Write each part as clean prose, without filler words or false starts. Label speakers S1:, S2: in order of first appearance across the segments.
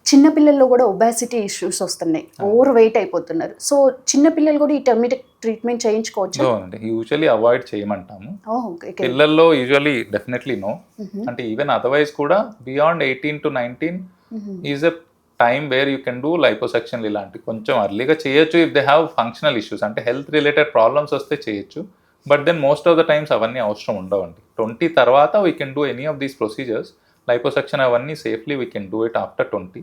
S1: చిన్న పిల్లల్లో కూడా ఒబాసిటీ ఇష్యూస్ వస్తున్నాయి, ఓవర్ వెయిట్ అయిపోతున్నారు. సో చిన్న పిల్లలు కూడా ఈ టర్మరిక్ ట్రీట్మెంట్ చేయించుకోవచ్చు?
S2: యూజువల్లీ అవాయిడ్ చేయమంటాము.
S1: ఓకే.
S2: పిల్లల్లో యూజువల్లీ డెఫినెట్లీ నో. అంటే ఈవెన్ అదర్వైజ్ కూడా beyond 18 to 19 is a time where you can do liposuction. ఇలాంటి కొంచెం అర్లీగా చేయొచ్చు if they have functional issues, అంటే హెల్త్ రిలేటెడ్ ప్రాబ్లమ్స్ వస్తే చేయొచ్చు. But then most of the times అవన్నీ అవసరం ఉండవండి. 20 తర్వాత we can do any of these procedures. Liposuction అవన్నీ safely we can do it after 20.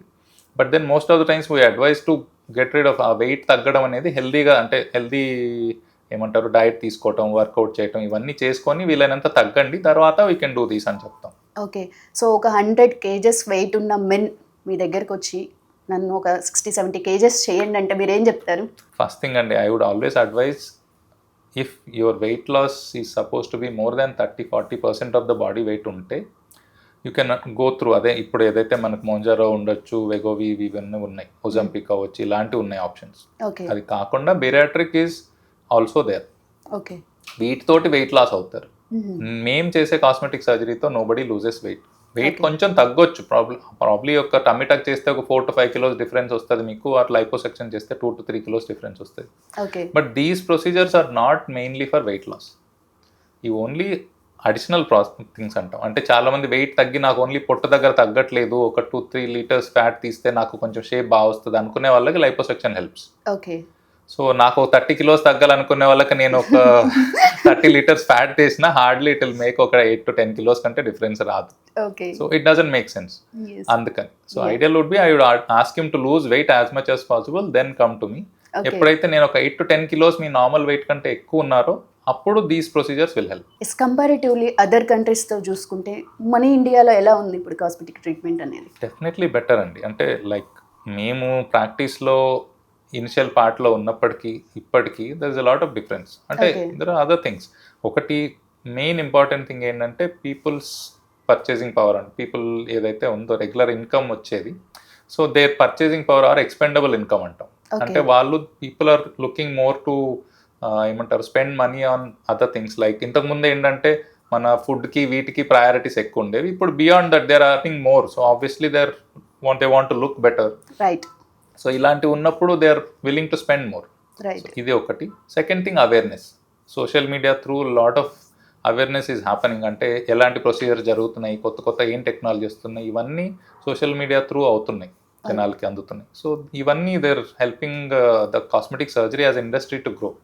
S2: But then most of the times we advise to get rid of ఆ weight తగ్గడం అనేది హెల్దీగా, అంటే హెల్దీ ఏమంటారు డైట్ తీసుకోవటం, వర్కౌట్ చేయటం, ఇవన్నీ చేసుకొని వీలైనంత తగ్గండి, తర్వాత వీ కెన్ డూ దీస్ అని చెప్తాం.
S1: ఓకే. సో ఒక 100 kgs వెయిట్ ఉన్న మెన్ మీ దగ్గరకు వచ్చి నన్ను ఒక 60-70 kgs చేయండి అంటే మీరు ఏం చెప్తారు?
S2: ఫస్ట్ థింగ్ అండి, I would always advise, if your weight loss is suppose to be more than 30-40% of the body weight ఉంటే యూ కెన్ గో త్రూ. అదే ఇప్పుడు ఏదైతే మనకు మోంజారో ఉండొచ్చు, వెగోవి, ఇవన్నీ ఉన్నాయి, ఒజంపిక్ అవ్వచ్చు, ఇలాంటివి ఉన్నాయి ఆప్షన్స్. అది కాకుండా bariatric is also there.
S1: Okay.
S2: వీటితోటి వెయిట్ లాస్ అవుతారు. మేము చేసే కాస్మెటిక్ సర్జరీతో నోబడీ లూజెస్ వెయిట్. వెయిట్ కొంచెం తగ్గొచ్చు, ప్రాబ్లీ ఒక టమ్మీ టక్ చేస్తే ఒక 4 to 5 kilos డిఫరెన్స్ వస్తుంది మీకు, అట్లా లైపోసెక్షన్ చేస్తే 2 to 3 kilos డిఫరెన్స్ వస్తుంది. But these procedures are not mainly for weight loss. ఈ ఓన్లీ అడిషనల్ థింగ్స్ అంటాం. అంటే చాలా మంది వెయిట్ తగ్గి నాకు ఓన్లీ పొట్ట దగ్గర తగ్గట్లేదు, ఒక 2-3 liters ఫ్యాట్ తీస్తే నాకు కొంచెం షేప్ బాగా వస్తుంది అనుకునే వాళ్ళకి లైపోసెక్షన్ హెల్ప్స్.
S1: ఓకే.
S2: సో నాకు 30 kilos తగ్గాలనుకునే వాళ్ళకి నేను ఒక 30 liters ఫ్యాట్ తీసినా హార్డ్లీ ఇట్ విల్ మేక్ ఒక 8 to 10 kilos కంటే డిఫరెన్స్ రాదు. So it doesn't make sense. అందుకని so ideal would be I would ask him to lose weight as much as possible, then come to me. ఎప్పుడైతే నేను ఒక 8 to 10 kilos మీ normal weight కంటే ఎక్కువ ఉన్నారో అప్పుడు these procedures will help.
S1: Comparatively other కంట్రీస్తో చూసుకుంటే మన ఇండియాలో ఎలా ఉంది ఇప్పుడు కాస్మెటిక్ ట్రీట్మెంట్ అనేది?
S2: డెఫినెట్లీ బెటర్ అండి. అంటే లైక్ మేము ప్రాక్టీస్లో ఇనిషియల్ పార్ట్లో ఉన్నప్పటికీ ఇప్పటికీ there is a lot of difference. అంటే దర్ ఆర్ అదర్ థింగ్స్. ఒకటి మెయిన్ ఇంపార్టెంట్ థింగ్ ఏంటంటే people's purchasing power. And people ఏదైతే ఉందో రెగ్యులర్ ఇన్కమ్ వచ్చేది, so their purchasing power or expendable income అంటాం. అంటే వాళ్ళు people are looking more to ఏమంటారు spend money on other things. Like ఇంతకుముందు ఏంటంటే మన ఫుడ్కి వీటికి ప్రయారిటీస్ ఎక్కువ ఉండేవి. ఇప్పుడు beyond that they are earning more, so obviously they want to look better.
S1: Right.
S2: So ఇలాంటివి ఉన్నప్పుడు they are willing to spend more. ఇది ఒకటి. Second thing awareness. Social media through lot of awareness is happening. అంటే ఎలాంటి procedure జరుగుతున్నాయి, కొత్త ఏం technology వస్తున్నాయి, ఇవన్నీ సోషల్ మీడియా త్రూ అవుతున్నాయి, జనాలకి అందుతున్నాయి. సో ఇవన్నీ they are helping the cosmetic surgery as industry to grow.